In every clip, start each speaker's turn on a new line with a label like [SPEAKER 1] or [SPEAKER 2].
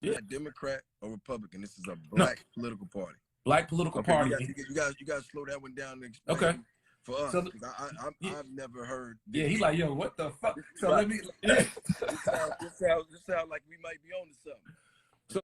[SPEAKER 1] a Democrat or Republican. This is a black political party.
[SPEAKER 2] Black political party.
[SPEAKER 1] You guys slow that one down and explain.
[SPEAKER 2] Okay.
[SPEAKER 1] For us,
[SPEAKER 2] So,
[SPEAKER 1] I've never heard.
[SPEAKER 2] Yeah, he like, yo, what the fuck? So
[SPEAKER 1] right.
[SPEAKER 2] let me. Yeah.
[SPEAKER 1] This sound like we might be on to something.
[SPEAKER 3] So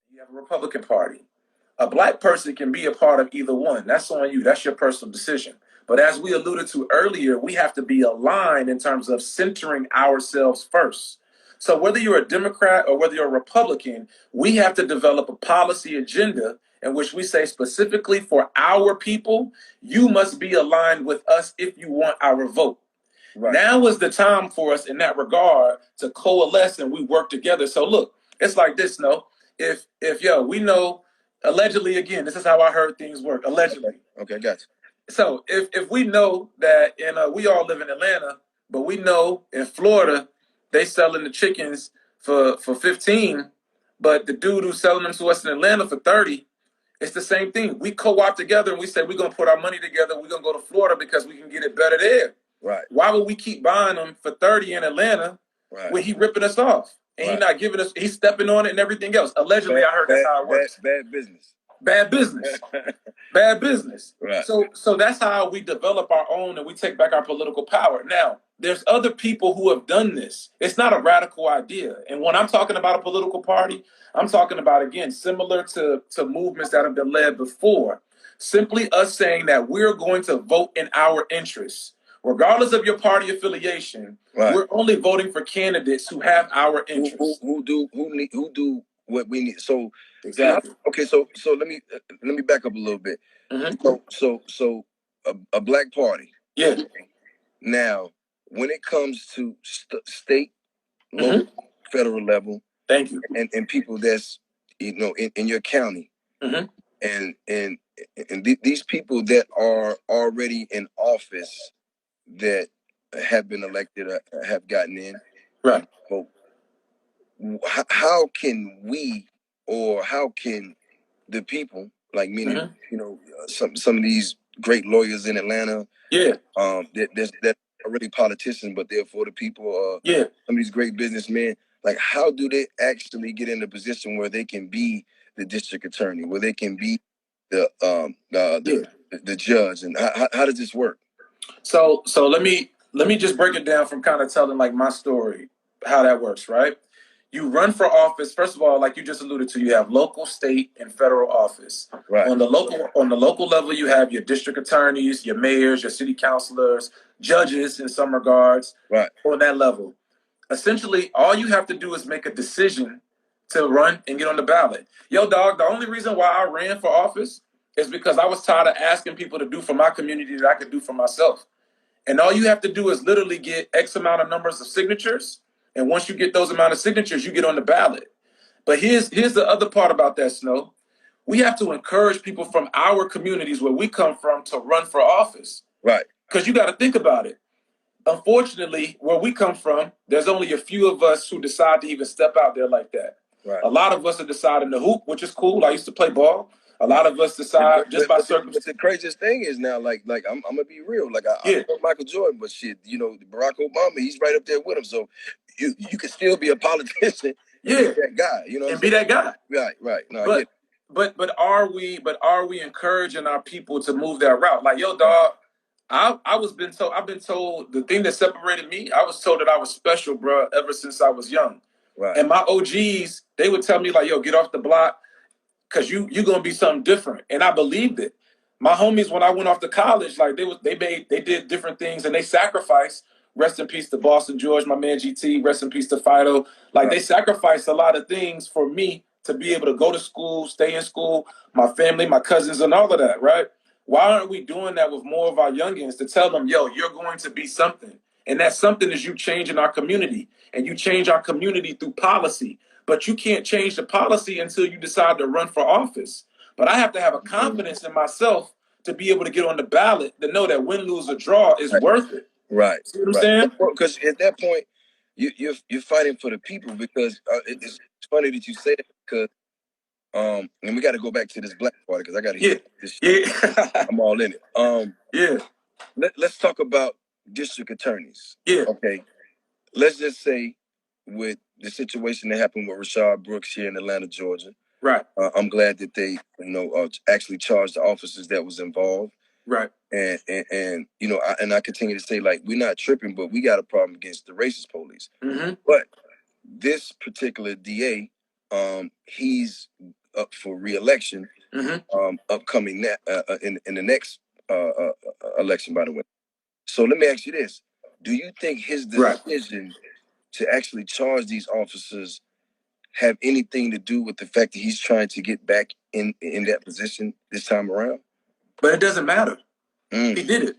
[SPEAKER 3] you have a Republican Party. A black person can be a part of either one. That's on you. That's your personal decision. But as we alluded to earlier, we have to be aligned in terms of centering ourselves first. So whether you're a Democrat or whether you're a Republican, we have to develop a policy agenda in which we say specifically for our people, you must be aligned with us if you want our vote. Right. Now is the time for us in that regard to coalesce and we work together. So look, it's like this, no? If we know, allegedly, again, this is how I heard things work, allegedly.
[SPEAKER 1] Okay, gotcha.
[SPEAKER 3] So if we know that, we all live in Atlanta, but we know in Florida, they selling the chickens for 15, but the dude who's selling them to us in Atlanta for 30, it's the same thing. We co-op together and we say we're going to put our money together. We're going to go to Florida because we can get it better there.
[SPEAKER 1] Right.
[SPEAKER 3] Why would we keep buying them for 30 in Atlanta when he ripping us off? And he's not giving us, he's stepping on it and everything else. Allegedly, I heard that's how it works.
[SPEAKER 1] Bad business.
[SPEAKER 3] Bad business. Bad business.
[SPEAKER 1] Right.
[SPEAKER 3] So that's how we develop our own and we take back our political power. Now, there's other people who have done this. It's not a radical idea. And when I'm talking about a political party, I'm talking about, again, similar to movements that have been led before. Simply us saying that we're going to vote in our interests. Regardless of your party affiliation, we're only voting for candidates who have our interests.
[SPEAKER 1] Who do what we need. So
[SPEAKER 3] exactly.
[SPEAKER 1] Okay, so let me back up a little bit. Mm-hmm. So a black party.
[SPEAKER 3] Yeah.
[SPEAKER 1] Now, when it comes to state, local, federal level,
[SPEAKER 3] thank you,
[SPEAKER 1] and people that's in your county, and these people that are already in office that have been elected or have gotten in,
[SPEAKER 3] right?
[SPEAKER 1] So how can we, or how can the people, like meaning some of these great lawyers in Atlanta, that are really politicians, but they're for the people, some of these great businessmen, like how do they actually get in a position where they can be the district attorney, where they can be the judge, and how does this work?
[SPEAKER 3] So let me just break it down from kind of telling like my story, how that works, right? You run for office. First of all, like you just alluded to, you have local, state, and federal office.
[SPEAKER 1] Right.
[SPEAKER 3] On the local level, you have your district attorneys, your mayors, your city councilors, judges in some regards.
[SPEAKER 1] Right.
[SPEAKER 3] On that level, essentially, all you have to do is make a decision to run and get on the ballot. Yo, dog, the only reason why I ran for office is because I was tired of asking people to do for my community that I could do for myself. And all you have to do is literally get X amount of numbers of signatures. And once you get those amount of signatures, you get on the ballot. But here's the other part about that, Snow. We have to encourage people from our communities where we come from to run for office.
[SPEAKER 1] Right.
[SPEAKER 3] Because you got to think about it. Unfortunately, where we come from, there's only a few of us who decide to even step out there like that.
[SPEAKER 1] Right.
[SPEAKER 3] A lot of us are deciding to hoop, which is cool. I used to play ball. A lot of us decide just by circumstances.
[SPEAKER 1] The craziest thing is now, like I'm gonna be real. Like I love Michael Jordan, but shit, Barack Obama, he's right up there with him. So you can still be a politician. And be that guy.
[SPEAKER 3] Be that guy.
[SPEAKER 1] Right. No,
[SPEAKER 3] but are we encouraging our people to move that route? Like, yo, dog, I've been told the thing that separated me. I was told that I was special, bro, ever since I was young.
[SPEAKER 1] Right.
[SPEAKER 3] And my OGs, they would tell me like, yo, get off the block. Cause you're gonna be something different, and I believed it. My homies, when I went off to college, like they did different things, and they sacrificed. Rest in peace to Boston George, my man GT. Rest in peace to Fido. Like they sacrificed a lot of things for me to be able to go to school, stay in school, my family, my cousins, and all of that. Right? Why aren't we doing that with more of our youngins to tell them, yo, you're going to be something, and that something is you changing our community, and you change our community through policy. But you can't change the policy until you decide to run for office. But I have to have a confidence in myself to be able to get on the ballot, to know that win, lose, or draw is worth it.
[SPEAKER 1] Right.
[SPEAKER 3] See what I'm saying?
[SPEAKER 1] Because at that point, you're fighting for the people. Because it's funny that you say that. Because and we got to go back to this black party because I got to hear this shit.
[SPEAKER 3] Yeah.
[SPEAKER 1] I'm all in it. Let's talk about district attorneys.
[SPEAKER 3] Yeah.
[SPEAKER 1] Okay. Let's just say with the situation that happened with Rashad Brooks here in Atlanta, Georgia.
[SPEAKER 3] Right.
[SPEAKER 1] I'm glad that they, actually charged the officers that was involved.
[SPEAKER 3] Right.
[SPEAKER 1] And I continue to say, like, we're not tripping, but we got a problem against the racist police.
[SPEAKER 3] Mm-hmm.
[SPEAKER 1] But this particular DA, he's up for re-election, upcoming in the next election, by the way. So let me ask you this: do you think his decision to actually charge these officers have anything to do with the fact that he's trying to get back in that position this time around?
[SPEAKER 3] But it doesn't matter. He did it.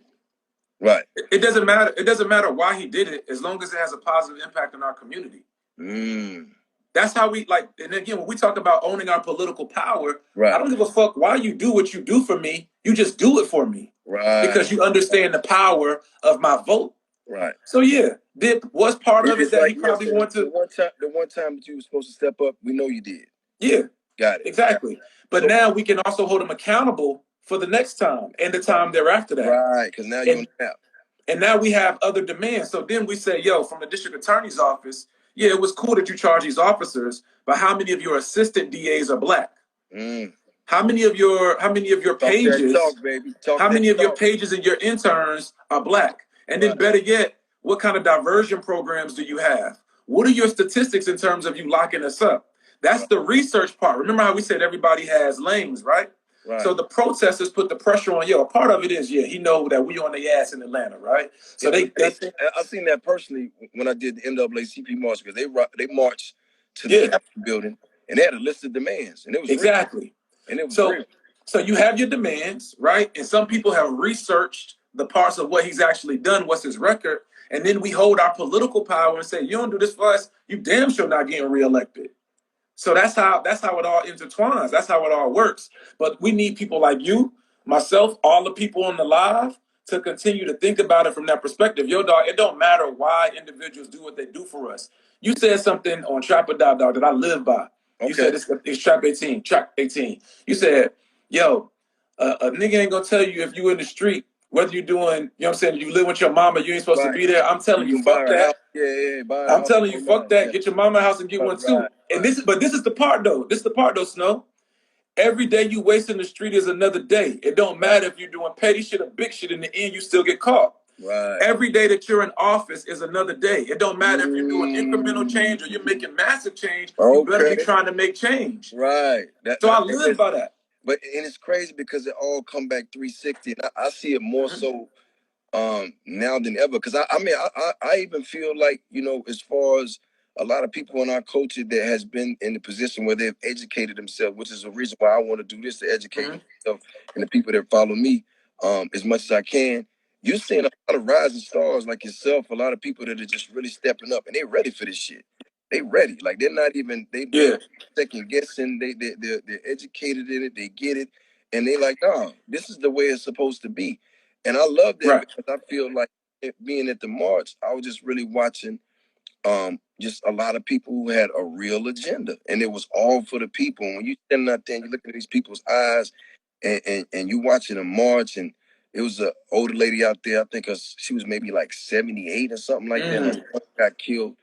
[SPEAKER 1] Right.
[SPEAKER 3] It doesn't matter. It doesn't matter why he did it, as long as it has a positive impact on our community. That's how we like. And again, when we talk about owning our political power, I don't give a fuck why you do what you do for me. You just do it for me, because you understand the power of my vote.
[SPEAKER 1] Right.
[SPEAKER 3] So yeah, was part of it that he probably wanted to.
[SPEAKER 1] The one time that you were supposed to step up, we know you did.
[SPEAKER 3] Yeah.
[SPEAKER 1] Got it.
[SPEAKER 3] Exactly. But now we can also hold him accountable for the next time and the time thereafter that.
[SPEAKER 1] Right, because now you're on the map.
[SPEAKER 3] And now we have other demands. So then we say, yo, from the district attorney's office, yeah, it was cool that you charge these officers, but how many of your assistant DAs are black? How many of your pages? How many of your pages and your interns are black? And then better yet, what kind of diversion programs do you have? What are your statistics in terms of you locking us up? That's the research part. Remember how we said everybody has lanes, right? So the protesters put the pressure on, a part of it is, he know that we on their ass in Atlanta, right? So
[SPEAKER 1] I've seen that personally when I did the NAACP march, because they marched to the Capitol building and they had a list of demands, and it was
[SPEAKER 3] exactly.
[SPEAKER 1] And it was
[SPEAKER 3] real. So you have your demands, right? And some people have researched the parts of what he's actually done, what's his record, and then we hold our political power and say, you don't do this for us, you damn sure not getting reelected. So that's how it all intertwines. That's how it all works. But we need people like you, myself, all the people on the live to continue to think about it from that perspective. Yo, dog, it don't matter why individuals do what they do for us. You said something on Trap or Dog that I live by. You said it's Trap 18, Trap 18. You said, yo, a nigga ain't gonna tell you if you in the street, whether you're doing, you know what I'm saying, you live with your mama, you ain't supposed to be there. I'm telling you, fuck that. I'm telling you, fuck that. Get your mama house and get one too. And this is the part though. This is the part though, Snow. Every day you waste in the street is another day. It don't matter if you're doing petty shit or big shit. In the end, you still get caught.
[SPEAKER 1] Right.
[SPEAKER 3] Every day that you're in office is another day. It don't matter if you're doing incremental change or you're making massive change. You better be trying to make change.
[SPEAKER 1] Right.
[SPEAKER 3] So I live by that.
[SPEAKER 1] But it's crazy because it all come back 360. And I see it more so now than ever. Because I even feel like, as far as a lot of people in our culture that has been in the position where they've educated themselves, which is a reason why I want to do this, to educate myself and the people that follow me as much as I can. You're seeing a lot of rising stars like yourself, a lot of people that are just really stepping up, and they're ready for this shit. They ready. Like, they're not even, they're second guessing. They're educated in it. They get it. And they like, no, this is the way it's supposed to be. And I love that because I feel like being at the march, I was just really watching just a lot of people who had a real agenda, and it was all for the people. And when you stand out there and you look at these people's eyes and you watching them march, and it was an older lady out there, I think she was maybe like 78 or something like that. And got killed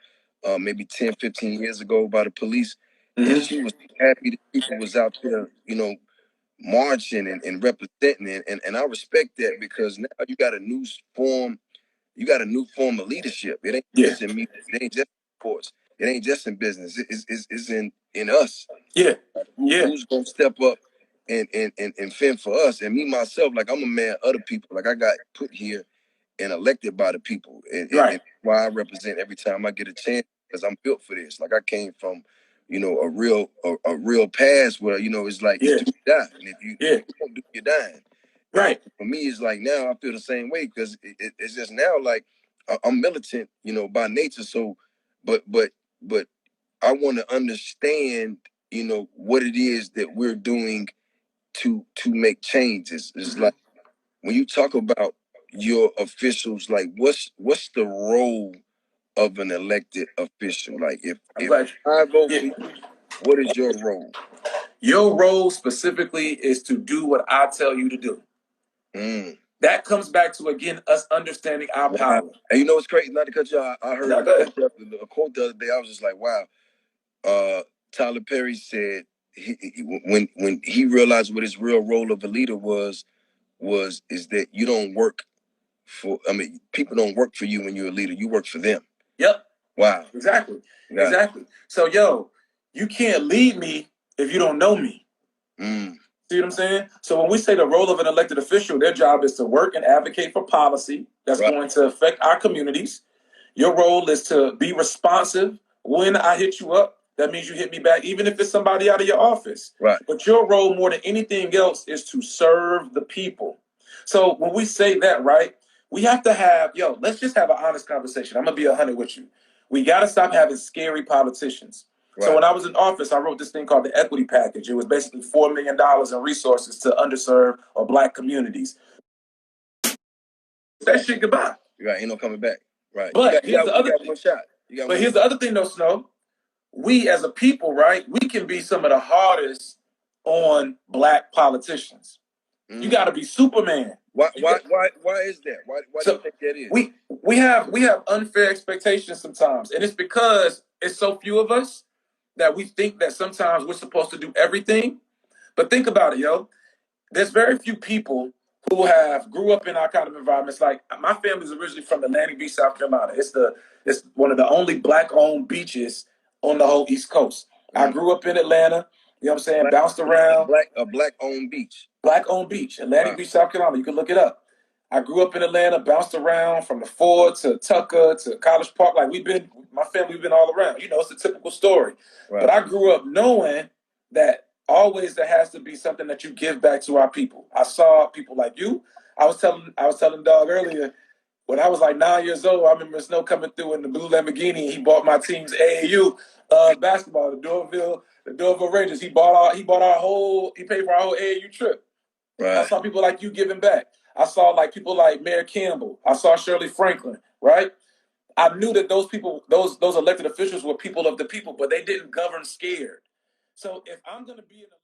[SPEAKER 1] maybe 10, 15 years ago by the police. And she was happy that people was out there, marching and representing it. And I respect that, because now you got a new form of leadership. It ain't just in music. It ain't just in sports. It ain't just in business. It's in us. Who's gonna step up and fend for us? And me myself, like, I'm a man of the people. Like, I got put here and elected by the people, and why I represent every time I get a chance, because I'm built for this. Like, I came from, a real past where it's like you do, you die, and if you don't do, you're dying. Right. For me, it's like now I feel the same way, because it's just now like I'm militant, by nature. So, but I want to understand, what it is that we're doing to make changes. It's like, when you talk about your officials, like, what's the role of an elected official? Like, if I vote for you, what is your role?
[SPEAKER 3] Your role specifically is to do what I tell you to do. That comes back to, again, us understanding our power.
[SPEAKER 1] And you know what's crazy? Not to cut you off, I heard a quote the other day. I was just like, wow. Tyler Perry said when he realized what his real role of a leader is that you don't work for. I mean, people don't work for you when you're a leader. You work for them.
[SPEAKER 3] Yep.
[SPEAKER 1] Wow.
[SPEAKER 3] Exactly. Exactly. So, yo, you can't lead me if you don't know me. See what I'm saying? So when we say the role of an elected official, their job is to work and advocate for policy that's going to affect our communities. Your role is to be responsive when I hit you up. That means you hit me back, even if it's somebody out of your office.
[SPEAKER 1] Right.
[SPEAKER 3] But your role, more than anything else, is to serve the people. So when we say that, right, we have to have, let's just have an honest conversation. I'm going to be 100 with you. We got to stop having scary politicians. Right. So when I was in office, I wrote this thing called the equity package. It was basically $4 million in resources to underserved or Black communities. That shit goodbye.
[SPEAKER 1] Right, ain't no coming back. Right.
[SPEAKER 3] But
[SPEAKER 1] you got one shot.
[SPEAKER 3] Here's the other thing, though, Snow. We as a people, right, we can be some of the hardest on Black politicians. You got to be Superman.
[SPEAKER 1] Why is that? Why do you think that is?
[SPEAKER 3] We have unfair expectations sometimes, and it's because it's so few of us that we think that sometimes we're supposed to do everything. But think about it, yo. There's very few people who grew up in our kind of environments. Like, my family's originally from Atlantic Beach, South Carolina. It's one of the only Black-owned beaches on the whole East Coast. I grew up in Atlanta. You know what I'm saying? Bounced around.
[SPEAKER 1] A Black-owned beach.
[SPEAKER 3] Black-owned beach, Atlantic Beach, South Carolina. You can look it up. I grew up in Atlanta, bounced around from the Ford to Tucker to College Park. Like, my family, we've been all around. You know, it's a typical story. Right. But I grew up knowing that always there has to be something that you give back to our people. I saw people like you. I was telling Dog earlier, when I was like 9 years old, I remember Snow coming through in the blue Lamborghini, and he bought my team's AAU basketball, the Doraville Rangers. He paid for our whole AAU trip. Right. I saw people like you giving back. I saw like people like Mayor Campbell. I saw Shirley Franklin, right? I knew that those people, those elected officials were people of the people, but they didn't govern scared. So if I'm going to be in a